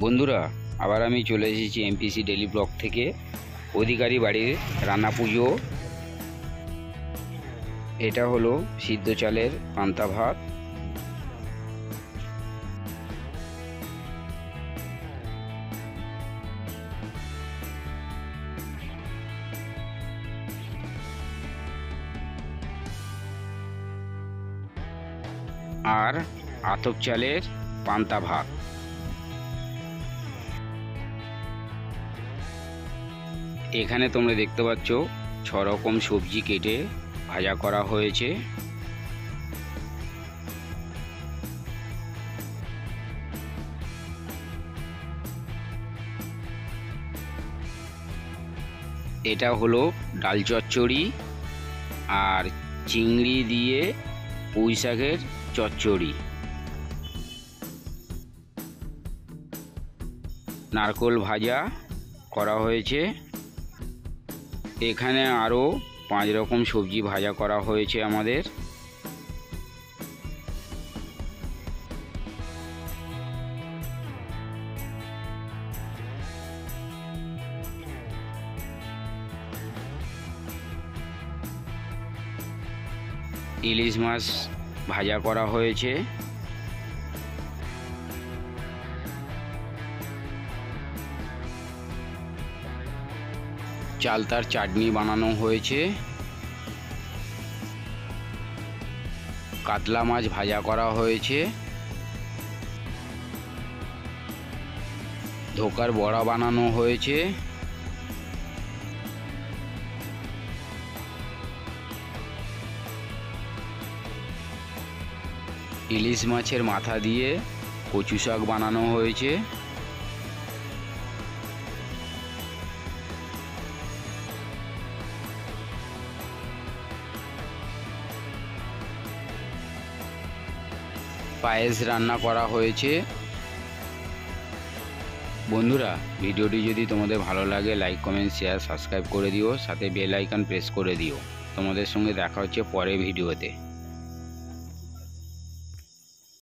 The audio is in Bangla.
বন্ধুরা, আবার আমি চলে এসেছি এমপিসি ডেলি ব্লগ থেকে। অধিকারী বাড়ির রান্না পুজো। এটা হলো সিদ্ধ চালের পান্তা ভাত, আর আতপ চালের পান্তা ভাত। এখানে তোমরা দেখতে পাচ্ছ 6 রকম সবজি কেটে ভাজা করা হয়েছে। এটা হলো ডাল চচ্চড়ি আর চিংড়ি দিয়ে পুঁই শাকের চচ্চড়ি। নারকোল ভাজা করা হয়েছে। এখানে আরও 5 রকম সবজি ভাজা করা হয়েছে আমাদের। ইলিশ মাছ ভাজা করা হয়েছে। চালতার চাটনি বানানো হয়েছে। কাতলা মাছ ভাজা করা হয়েছে। ধোকার বড়া বানানো হয়েছে। ইলিশ মাছের মাথা দিয়ে কচু শাক বানানো হয়েছে। পায়েস রান্না করা হয়েছে। বন্ধুরা, ভিডিওটি যদি তোমাদের ভালো লাগে লাইক কমেন্ট শেয়ার সাবস্ক্রাইব করে দিও, সাথে বেল আইকন প্রেস করে দিও। তোমাদের সঙ্গে দেখা হচ্ছে পরের ভিডিওতে।